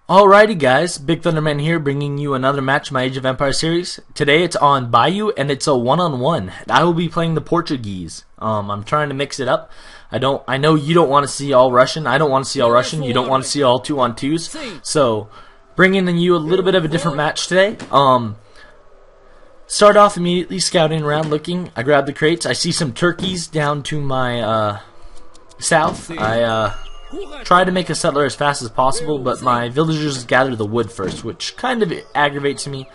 Alrighty guys, BigThunderMan here bringing you another match in my Age of Empires series. Today it's on Bayou and it's a one-on-one. I will be playing the Portuguese. I'm trying to mix it up. I know you don't want to see all Russian. I don't want to see all Russian. You don't want to see all 2-on-2s. So, bringing in you a little bit of a different match today. Start off immediately scouting around looking. I grab the crates. I see some turkeys down to my south. I try to make a settler as fast as possible, but my villagers gather the wood first, which kind of aggravates me,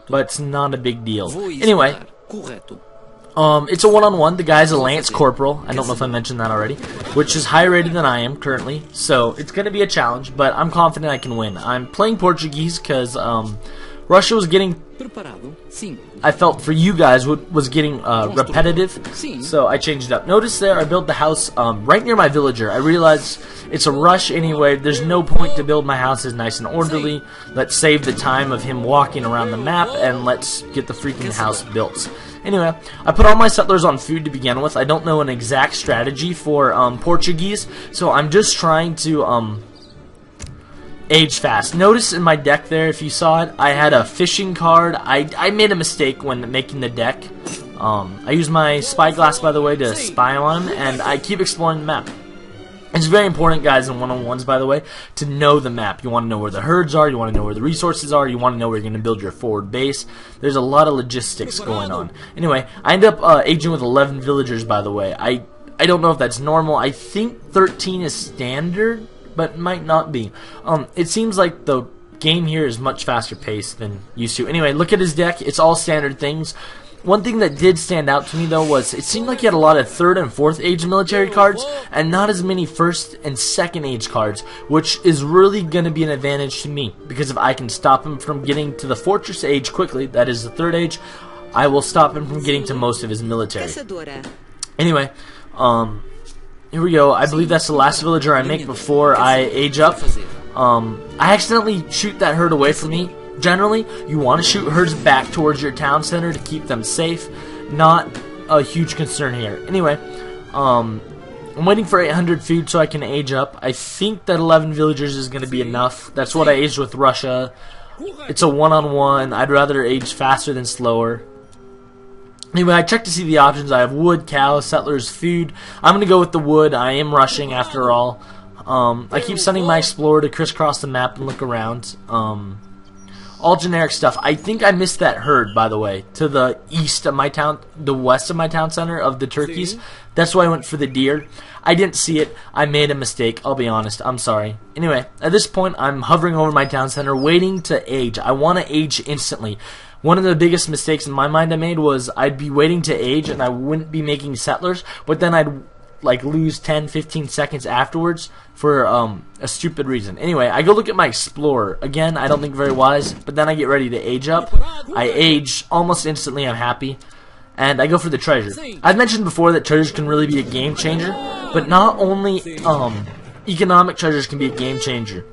but it's not a big deal. Anyway, it's a one-on-one. The guy's a lance corporal. I don't know if I mentioned that already, which is higher rated than I am currently, so it's going to be a challenge, but I'm confident I can win. I'm playing Portuguese because Russia was getting, I felt for you guys, was getting repetitive, so I changed it up. Notice there I built the house right near my villager. I realized it's a rush anyway. There's no point to build my houses nice and orderly. Let's save the time of him walking around the map, and let's get the freaking house built. Anyway, I put all my settlers on food to begin with. I don't know an exact strategy for Portuguese, so I'm just trying to age fast. Notice in my deck there, if you saw it, I had a fishing card. I made a mistake when making the deck. I use my spyglass, by the way, to spy on him, and I keep exploring the map. It's very important, guys, in one-on-ones, by the way, to know the map. You want to know where the herds are, you want to know where the resources are, you want to know where you're going to build your forward base. There's a lot of logistics going on. Anyway, I end up aging with 11 villagers, by the way. I don't know if that's normal. I think 13 is standard, but might not be. It seems like the game here is much faster paced than used to. Anyway, look at his deck. It's all standard things. One thing that did stand out to me, though, was it seemed like he had a lot of 3rd and 4th age military cards, and not as many 1st and 2nd age cards, which is really going to be an advantage to me, because if I can stop him from getting to the fortress age quickly, that is the 3rd age, I will stop him from getting to most of his military. Anyway, here we go. I believe that's the last villager I make before I age up. I accidentally shoot that herd away from me. Generally, you want to shoot herds back towards your town center to keep them safe. Not a huge concern here. Anyway, I'm waiting for 800 food so I can age up. I think that 11 villagers is going to be enough. That's what I aged with Russia. It's a one-on-one. I'd rather age faster than slower. Anyway, I checked to see the options. I have wood, cows, settlers, food. I'm going to go with the wood. I am rushing after all. I keep sending my explorer to crisscross the map and look around. All generic stuff. I think I missed that herd, by the way, to the east of my town, the west of my town center of the turkeys. That's why I went for the deer. I didn't see it. I made a mistake. I'll be honest. I'm sorry. Anyway, at this point, I'm hovering over my town center, waiting to age. I want to age instantly. One of the biggest mistakes in my mind I made was I'd be waiting to age and I wouldn't be making settlers, but then I'd lose 10-15 seconds afterwards for a stupid reason. Anyway, I go look at my explorer. Again, I don't think very wise, but then I get ready to age up. I age almost instantly. I'm happy. And I go for the treasure. I've mentioned before that treasures can really be a game changer, but not only economic treasures can be a game changer.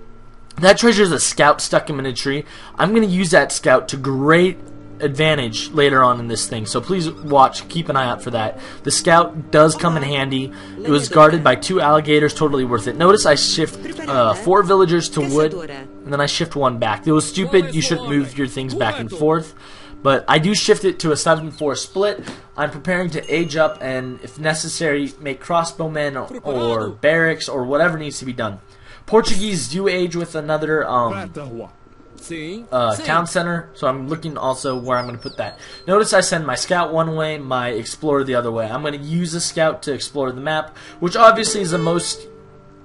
That treasure is a scout stuck in a tree. I'm going to use that scout to great advantage later on in this thing, so please watch, keep an eye out for that. The scout does come in handy. It was guarded by 2 alligators, totally worth it. Notice I shift 4 villagers to wood, and then I shift 1 back. It was stupid. You shouldn't move your things back and forth, but I do shift it to a 7-4 split. I'm preparing to age up and, if necessary, make crossbowmen or barracks or whatever needs to be done. Portuguese do age with another town center, so I'm looking also where I'm going to put that. Notice I send my scout one way, my explorer the other way. I'm going to use the scout to explore the map, which obviously is the most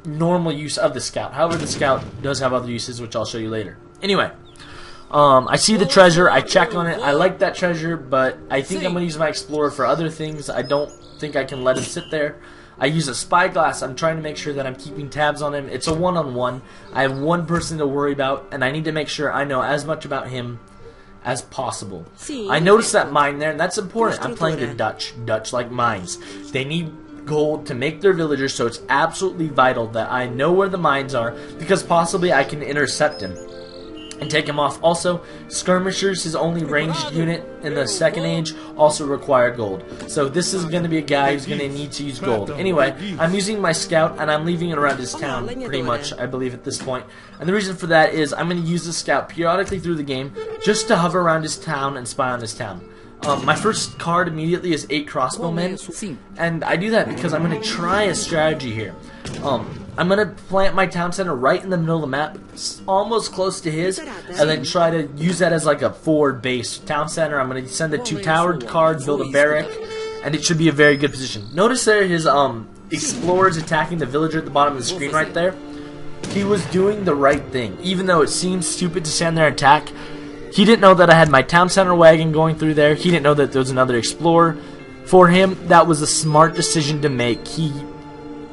normal use of the scout. However, the scout does have other uses, which I'll show you later. Anyway, I see the treasure, I check on it, I like that treasure, but I think I'm going to use my explorer for other things. I don't think I can let him sit there. I use a spyglass. I'm trying to make sure that I'm keeping tabs on him. It's a one-on-one. I have 1 person to worry about, and I need to make sure I know as much about him as possible. I noticed that mine there, and that's important. I'm playing the Dutch. Dutch like mines. They need gold to make their villagers, so it's absolutely vital that I know where the mines are, because possibly I can intercept him. and take him off. Also, skirmishers, his only ranged unit in the second age, also require gold. So this is going to be a guy who's going to need to use gold. Anyway, I'm using my scout and I'm leaving it around his town pretty much, I believe, at this point. And the reason for that is I'm going to use the scout periodically through the game just to hover around his town and spy on his town. My first card immediately is 8 crossbowmen, and I do that because I'm going to try a strategy here. I'm going to plant my town center right in the middle of the map, almost close to his, and then try to use that as like a forward base. Town center, I'm going to send a 2-towered card, build a barrack, and it should be a very good position. Notice there his explorers attacking the villager at the bottom of the screen right there. He was doing the right thing, even though it seems stupid to stand there and attack. He didn't know that I had my town center wagon going through there. He didn't know that there was another explorer. For him, that was a smart decision to make.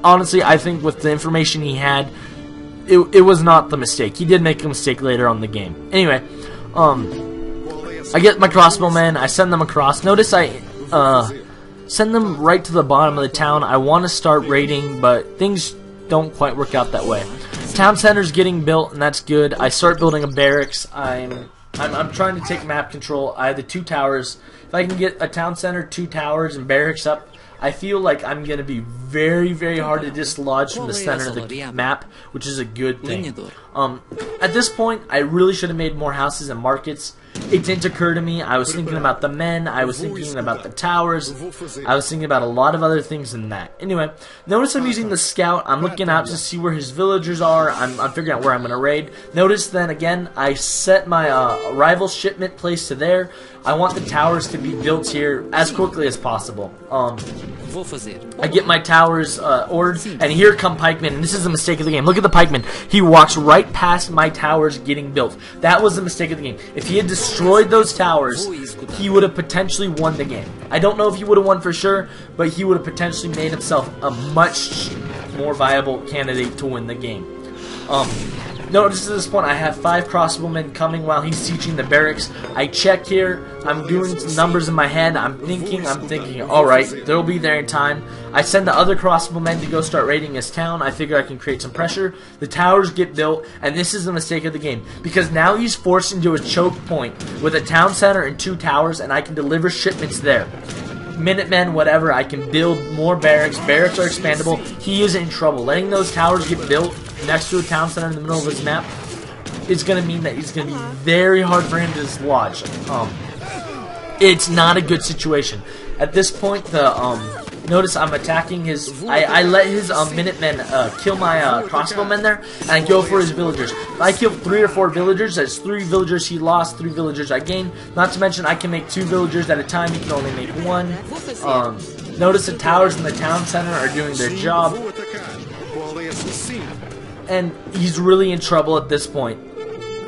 Honestly, I think with the information he had, it was not the mistake. He did make a mistake later on in the game. Anyway, I get my crossbowmen. I send them across. Notice I send them right to the bottom of the town. I want to start raiding, but things don't quite work out that way. Town center's getting built, and that's good. I start building a barracks. I'm trying to take map control. I have the 2 towers. If I can get a town center, 2 towers, and barracks up, I feel like I'm going to be very, very hard to dislodge from the center of the map, which is a good thing. At this point, I really should have made more houses and markets. It didn't occur to me. I was thinking about the men. I was thinking about the towers. I was thinking about a lot of other things than that. Anyway, notice I'm using the scout. I'm looking out to see where his villagers are. I'm figuring out where I'm going to raid. Notice then again, I set my arrival shipment place to there. I want the towers to be built here as quickly as possible. I get my towers ordered, and here come pikemen, and this is a mistake of the game. Look at the pikeman. He walks right past my towers getting built. That was the mistake of the game. If he had destroyed those towers, he would have potentially won the game. I don't know if he would have won for sure, but he would have potentially made himself a much more viable candidate to win the game. Notice at this point I have 5 crossbowmen coming while he's sieging the barracks. I check here. I'm doing some numbers in my head. I'm thinking, alright, they'll be there in time. I send the other crossbowmen to go start raiding his town. I figure I can create some pressure. The towers get built, and this is the mistake of the game. Because now he's forced into a choke point with a town center and 2 towers, and I can deliver shipments there. Minutemen, whatever, I can build more barracks. Barracks are expandable. He is in trouble. Letting those towers get built next to a town center in the middle of his map is going to mean that it's going to be very hard for him to dislodge. It's not a good situation. At this point, notice I'm attacking his... I let his Minutemen kill my crossbowmen there, and I go for his villagers. If I kill 3 or 4 villagers, that's 3 villagers he lost, 3 villagers I gained. Not to mention I can make 2 villagers at a time, he can only make 1. Notice the towers in the town center are doing their job. And he's really in trouble at this point.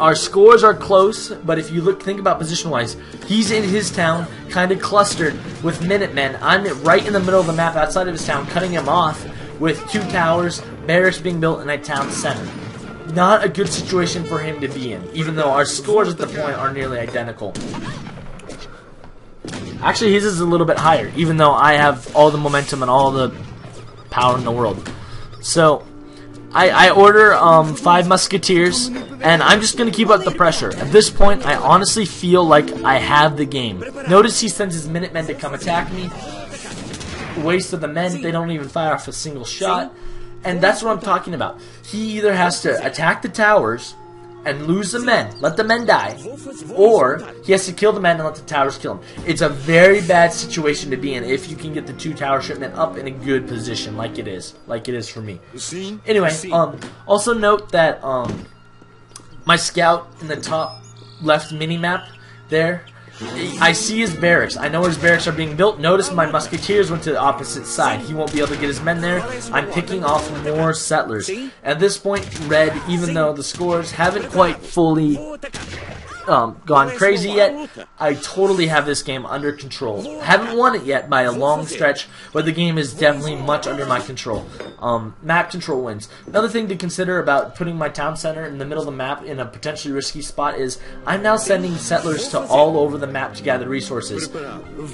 Our scores are close, but if you think about position-wise, he's in his town, kind of clustered with Minutemen. I'm right in the middle of the map outside of his town, cutting him off with 2 towers, barracks being built in a town center. Not a good situation for him to be in, even though our scores at the point are nearly identical. Actually, his is a little bit higher, even though I have all the momentum and all the power in the world. So I order 5 musketeers, and I'm just going to keep up the pressure. At this point, I honestly feel like I have the game. Notice he sends his Minutemen to come attack me. Waste of the men, they don't even fire off a single shot. And that's what I'm talking about. He either has to attack the towers and lose the men, let the men die, or he has to kill the men and let the towers kill him. It's a very bad situation to be in if you can get the 2 tower shipment up in a good position, like it is for me. Anyway, also note that my scout in the top left mini map there, I see his barracks. I know his barracks are being built. Notice my musketeers went to the opposite side. He won't be able to get his men there. I'm picking off more settlers. At this point, red, even though the scores haven't quite fully gone crazy yet, I totally have this game under control. Haven't won it yet by a long stretch, but the game is definitely much under my control. Map control wins. Another thing to consider about putting my town center in the middle of the map in a potentially risky spot is I'm now sending settlers to all over the map to gather resources.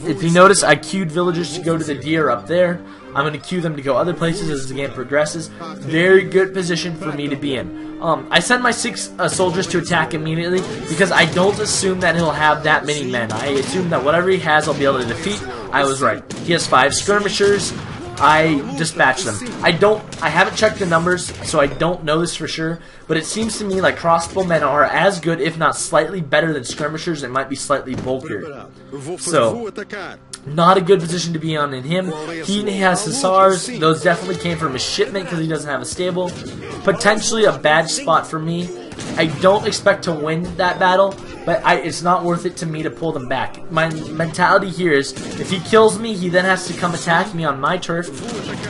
If you notice, I queued villagers to go to the deer up there. I'm going to queue them to go other places as the game progresses. Very good position for me to be in. I send my 6 soldiers to attack immediately because I don't assume that he'll have that many men. I assume that whatever he has, I'll be able to defeat. I was right. He has 5 skirmishers. I dispatch them. I haven't checked the numbers, so I don't know this for sure, but it seems to me like crossbowmen are as good, if not slightly better than skirmishers. It might be slightly bulkier. So, not a good position to be on in him. He has hussars. Those definitely came from his shipment because he doesn't have a stable. Potentially a bad spot for me. I don't expect to win that battle, but it's not worth it to me to pull them back. My mentality here is, if he kills me, he then has to come attack me on my turf,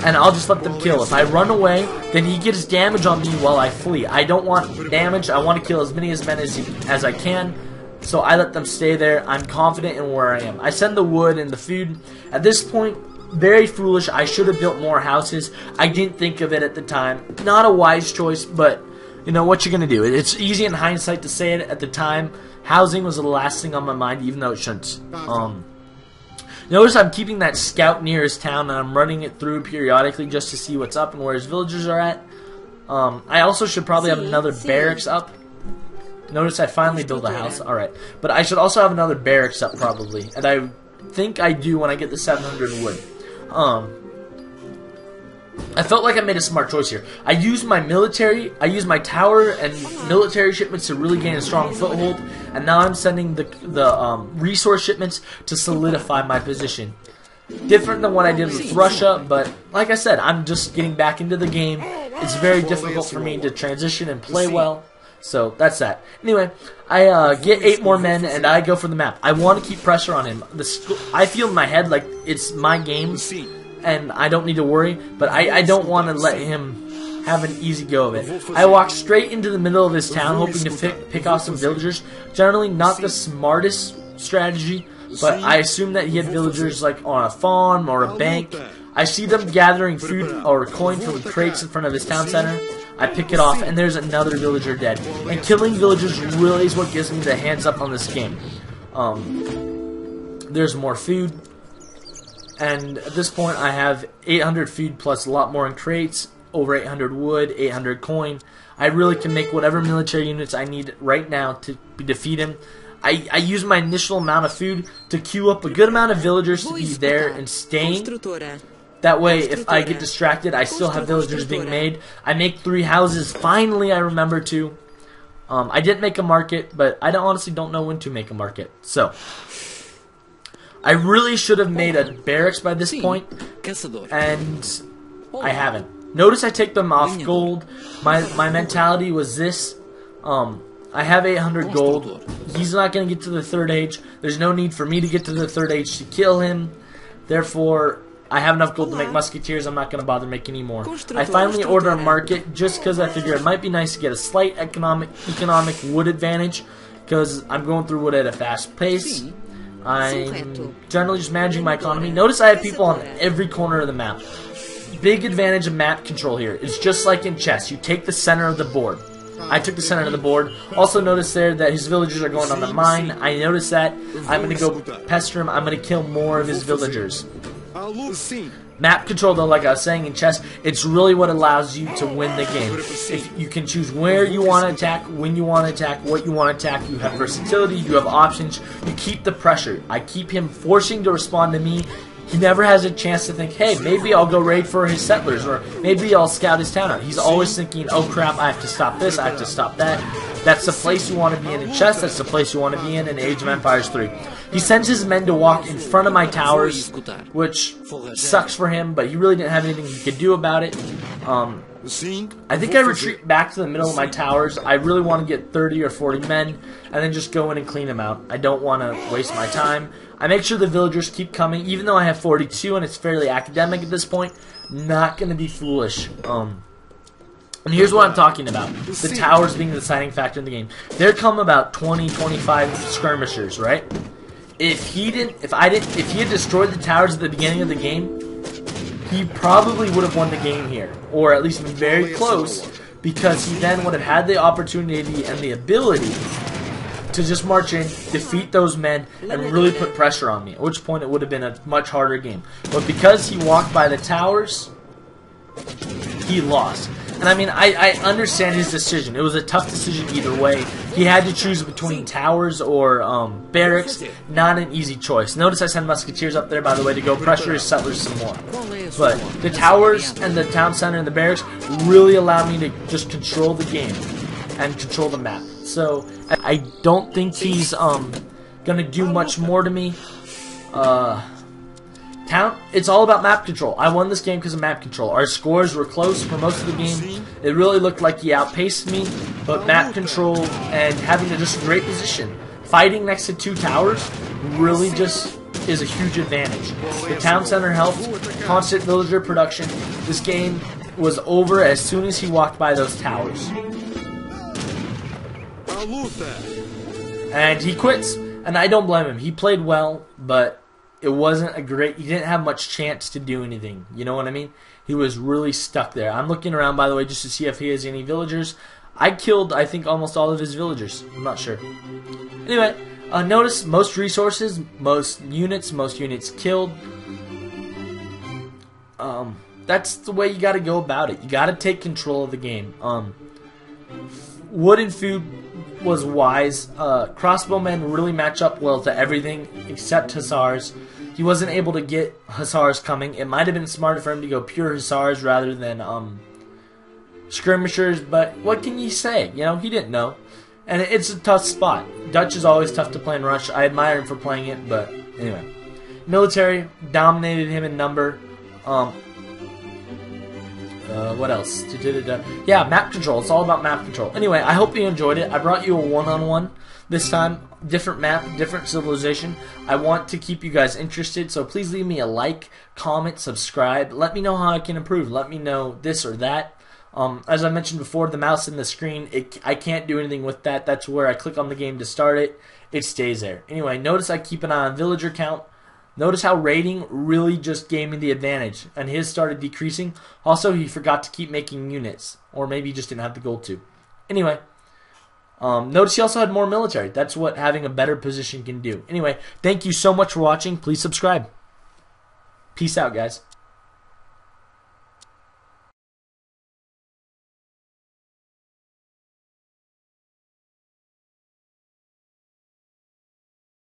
and I'll just let them kill. If I run away, then he gets damage on me while I flee. I don't want damage. I want to kill as many men as I can, so I let them stay there. I'm confident in where I am. I send the wood and the food. At this point, very foolish. I should have built more houses. I didn't think of it at the time. Not a wise choice, but you know what you're gonna do. It's easy in hindsight to say it. At the time, housing was the last thing on my mind, even though it shouldn't. Notice I'm keeping that scout near his town, and I'm running it through periodically just to see what's up and where his villagers are at. I also should probably have another barracks up. Notice I finally built a house. Alright. But I should also have another barracks up probably. And I think I do when I get the 700 wood. I felt like I made a smart choice here. I used my tower and military shipments to really gain a strong foothold, and now I'm sending the resource shipments to solidify my position. Different than what I did with Russia, but like I said, I'm just getting back into the game. It's very difficult for me to transition and play well. So that's that. Anyway, I get 8 more men and I go for the map. I want to keep pressure on him. I feel in my head like it's my game and I don't need to worry, but I don't want to let him have an easy go of it. I walk straight into the middle of his town hoping to pick off some villagers. Generally not the smartest strategy, but I assume that he had villagers like on a farm or a bank. I see them gathering food or coin from crates in front of his town center. I pick it off, and there's another villager dead. And killing villagers really is what gives me the hands up on this game. There's more food, and at this point I have 800 food plus a lot more in crates, over 800 wood, 800 coin. I really can make whatever military units I need right now to defeat him. I use my initial amount of food to queue up a good amount of villagers to be there and staying. That way, if I get distracted, I still have villagers being made. I make 3 houses. Finally, I remember to. I didn't make a market, but I honestly don't know when to make a market. So, I really should have made a barracks by this point, and I haven't. Notice I take them off gold. My mentality was this. I have 800 gold. He's not going to get to the 3rd age. There's no need for me to get to the 3rd age to kill him. Therefore, I have enough gold to make musketeers. I'm not going to bother making any more. I finally order a market just because I figure it might be nice to get a slight economic wood advantage because I'm going through wood at a fast pace. I'm generally just managing my economy. Notice I have people on every corner of the map. Big advantage of map control here. It's just like in chess. You take the center of the board. I took the center of the board. Also notice there that his villagers are going on the mine. I noticed that. I'm going to go pester him. I'm going to kill more of his villagers. Map control, though, like I was saying in chess, it's really what allows you to win the game. If you can choose where you want to attack, when you want to attack, what you want to attack, you have versatility, you have options, you keep the pressure. I keep him forcing to respond to me. He never has a chance to think, hey, maybe I'll go raid for his settlers, or maybe I'll scout his town out. He's always thinking, oh crap, I have to stop this, I have to stop that. That's the place you want to be in chess, that's the place you want to be in Age of Empires 3. He sends his men to walk in front of my towers, which sucks for him, but he really didn't have anything he could do about it. I think I retreat back to the middle of my towers. I really want to get 30 or 40 men, and then just go in and clean them out. I don't want to waste my time. I make sure the villagers keep coming, even though I have 42 and it's fairly academic at this point. Not going to be foolish. And here's what I'm talking about. The towers being the deciding factor in the game. There come about 20, 25 skirmishers, right? If he had destroyed the towers at the beginning of the game, he probably would have won the game here, or at least been very close, because he then would have had the opportunity and the ability to just march in, defeat those men, and really put pressure on me, at which point it would have been a much harder game. But because he walked by the towers, he lost. And I mean, I understand his decision. It was a tough decision either way. He had to choose between towers or barracks. Not an easy choice. Notice I sent musketeers up there, by the way, to go pressure his settlers some more. But the towers and the town center and the barracks really allowed me to just control the game and control the map. So I don't think he's gonna do much more to me. It's all about map control. I won this game because of map control. Our scores were close for most of the game. It really looked like he outpaced me, but map control and having a just great position, fighting next to 2 towers, really just is a huge advantage. The town center helped, constant villager production. This game was over as soon as he walked by those towers. And he quits, and I don't blame him. He played well, but it wasn't a great... He didn't have much chance to do anything. You know what I mean? He was really stuck there. I'm looking around, by the way, just to see if he has any villagers. I killed, I think, almost all of his villagers. I'm not sure. Anyway, notice most resources, most units killed. That's the way you got to go about it. You got to take control of the game. Wood and food was wise. Crossbowmen really match up well to everything except Hussars. He wasn't able to get Hussars coming. It might have been smarter for him to go pure Hussars rather than skirmishers, but what can you say? You know, he didn't know. And it's a tough spot. Dutch is always tough to play in Rush. I admire him for playing it, but anyway. Military dominated him in number. What else? Yeah, map control. It's all about map control. Anyway, I hope you enjoyed it. I brought you a one-on-one this time. Different map, different civilization. I want to keep you guys interested, so please leave me a like, comment, subscribe. Let me know how I can improve. Let me know this or that. As I mentioned before, the mouse in the screen, I can't do anything with that. That's where I click on the game to start it. It stays there. Anyway, notice I keep an eye on villager count. Notice how raiding really just gave me the advantage, and his started decreasing. Also, he forgot to keep making units, or maybe he just didn't have the gold to. Anyway, notice he also had more military. That's what having a better position can do. Anyway, thank you so much for watching. Please subscribe. Peace out, guys.